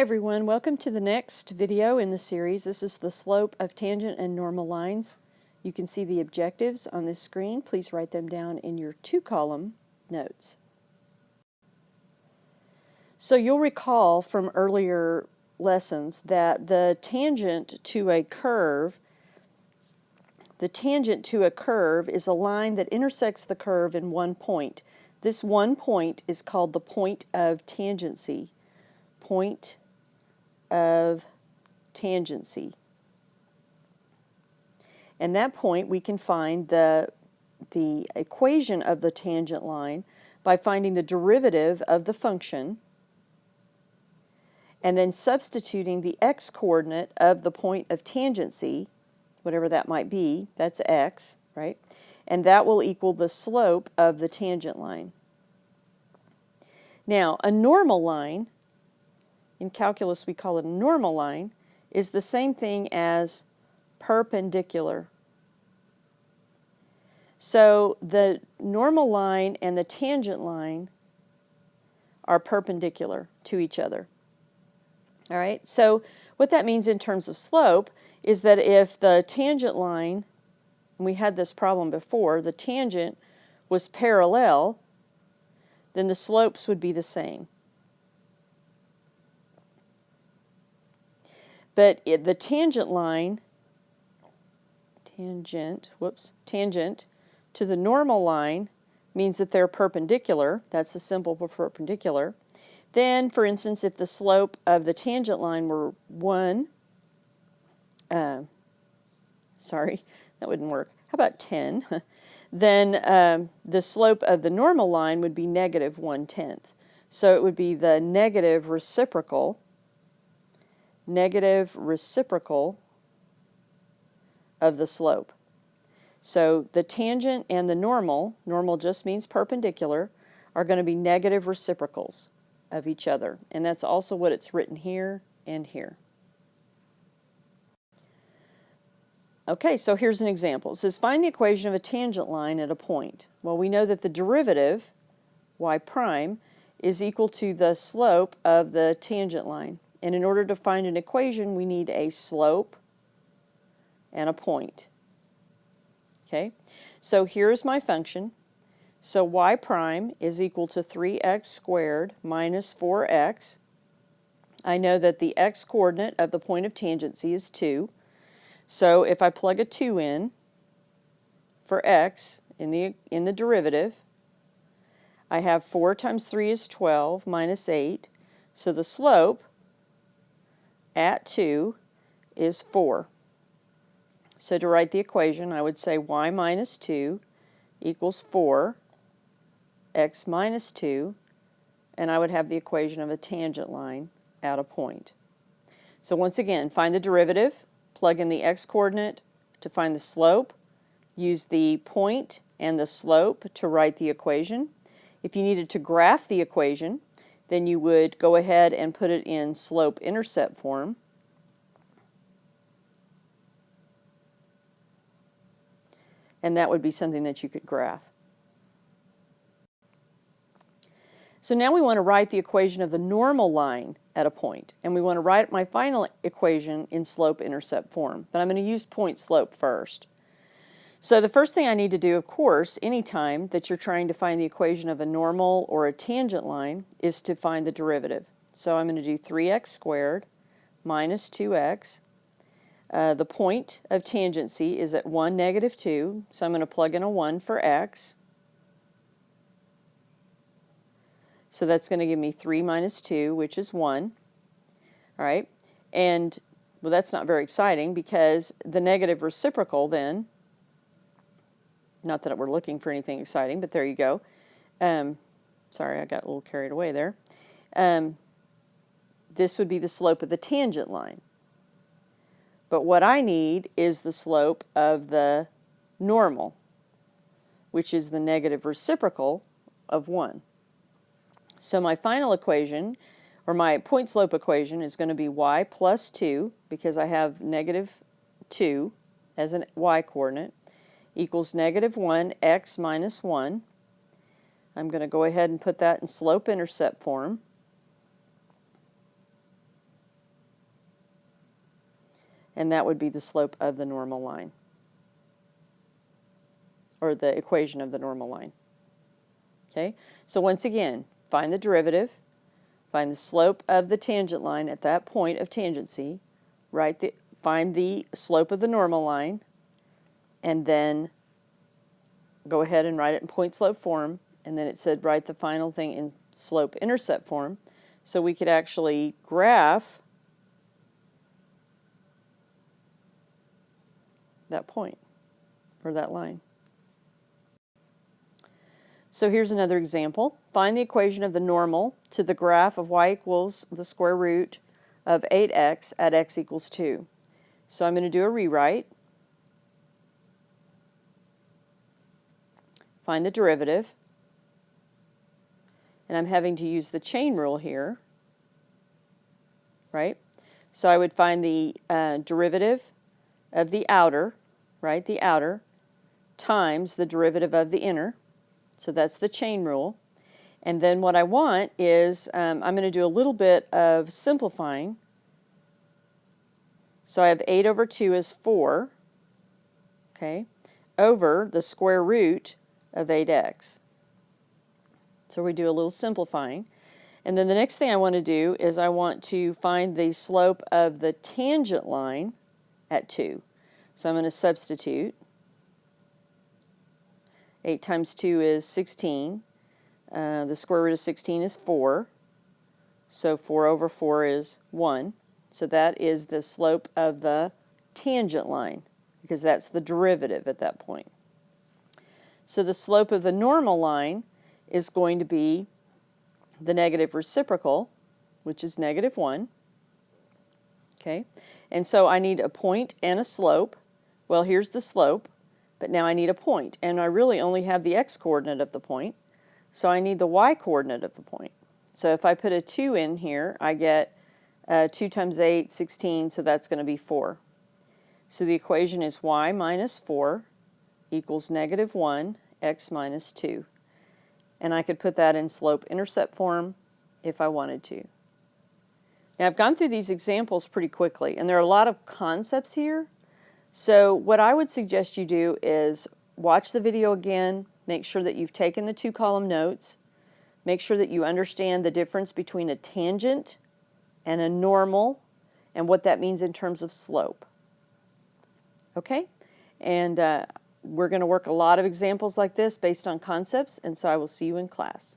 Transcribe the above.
everyone, welcome to the next video in the series. This is the slope of tangent and normal lines. You can see the objectives on this screen. Please write them down in your 2-column notes. So you'll recall from earlier lessons that the tangent to a curve is a line that intersects the curve in one point. This one point is called the point of tangency. Point of tangency. And that point we can find the equation of the tangent line by finding the derivative of the function and then substituting the x-coordinate of the point of tangency, whatever that might be, that's x, right? And that will equal the slope of the tangent line. Now, a normal line, in calculus we call it a normal line, is the same thing as perpendicular. So the normal line and the tangent line are perpendicular to each other. All right, so what that means in terms of slope is that if the tangent line, and we had this problem before, the tangent was parallel, then the slopes would be the same. But the tangent line, tangent to the normal line means that they're perpendicular. That's the symbol for perpendicular. Then, for instance, if the slope of the tangent line were 1, sorry, that wouldn't work. How about 10? Then the slope of the normal line would be negative 1/10. So it would be the negative reciprocal of the slope. So the tangent and the normal just means perpendicular, are going to be negative reciprocals of each other. And that's also what it's written here and here. Okay, so here's an example. It says find the equation of a tangent line at a point. Well, we know that the derivative, y prime, is equal to the slope of the tangent line. And in order to find an equation, we need a slope and a point. Okay, so here's my function. So y prime is equal to 3x squared minus 4x. I know that the x-coordinate of the point of tangency is 2. So if I plug a 2 in for x in the derivative, I have 4 times 3 is 12 minus 8. So the slope at 2 is 4. So to write the equation, I would say y minus 2 equals 4, x minus 2, and I would have the equation of a tangent line at a point. So once again, find the derivative, plug in the x-coordinate to find the slope, use the point and the slope to write the equation. If you needed to graph the equation, then you would go ahead and put it in slope-intercept form. And that would be something that you could graph. So now we want to write the equation of the normal line at a point. And we want to write my final equation in slope-intercept form. But I'm going to use point-slope first. So the first thing I need to do, of course, anytime that you're trying to find the equation of a normal or a tangent line, is to find the derivative. So I'm going to do 3x squared minus 2x. The point of tangency is at 1, negative 2, so I'm going to plug in a 1 for x. So that's going to give me 3 minus 2, which is 1. All right, and well, that's not very exciting because the negative reciprocal then, not that we're looking for anything exciting, but there you go. Sorry, I got a little carried away there. This would be the slope of the tangent line. But what I need is the slope of the normal, which is the negative reciprocal of 1. So my final equation, or my point-slope equation, is going to be y plus 2, because I have negative 2 as an y-coordinate, equals negative 1, x minus 1. I'm going to go ahead and put that in slope-intercept form. and that would be the slope of the normal line, or the equation of the normal line. Okay, so once again, find the derivative, find the slope of the tangent line at that point of tangency, find the slope of the normal line, and then go ahead and write it in point-slope form, and then it said write the final thing in slope-intercept form, so we could actually graph that point, or that line. So here's another example. Find the equation of the normal to the graph of y equals the square root of 8x at x equals 2. So I'm going to do a rewrite. Find the derivative. And I'm having to use the chain rule here, right? So I would find the derivative of the outer, right, the outer, times the derivative of the inner. So that's the chain rule. And then what I want is, I'm going to do a little bit of simplifying. So I have 8 over 2 is 4, okay, over the square root of 8x. So we do a little simplifying. And then the next thing I want to do is I want to find the slope of the tangent line at 2. So I'm going to substitute. 8 times 2 is 16. The square root of 16 is 4. So 4 over 4 is 1. So that is the slope of the tangent line, because that's the derivative at that point. So the slope of the normal line is going to be the negative reciprocal, which is -1. Okay, and so I need a point and a slope. Well, here's the slope, but now I need a point, and I really only have the x-coordinate of the point, so I need the y-coordinate of the point. So if I put a 2 in here, I get 2 times 8, 16, so that's going to be 4. So the equation is y minus 4 equals -1, x minus 2. And I could put that in slope-intercept form if I wanted to. Now I've gone through these examples pretty quickly, and there are a lot of concepts here. So what I would suggest you do is watch the video again, make sure that you've taken the 2-column notes, make sure that you understand the difference between a tangent and a normal, and what that means in terms of slope. Okay? And we're going to work a lot of examples like this based on concepts, and so I will see you in class.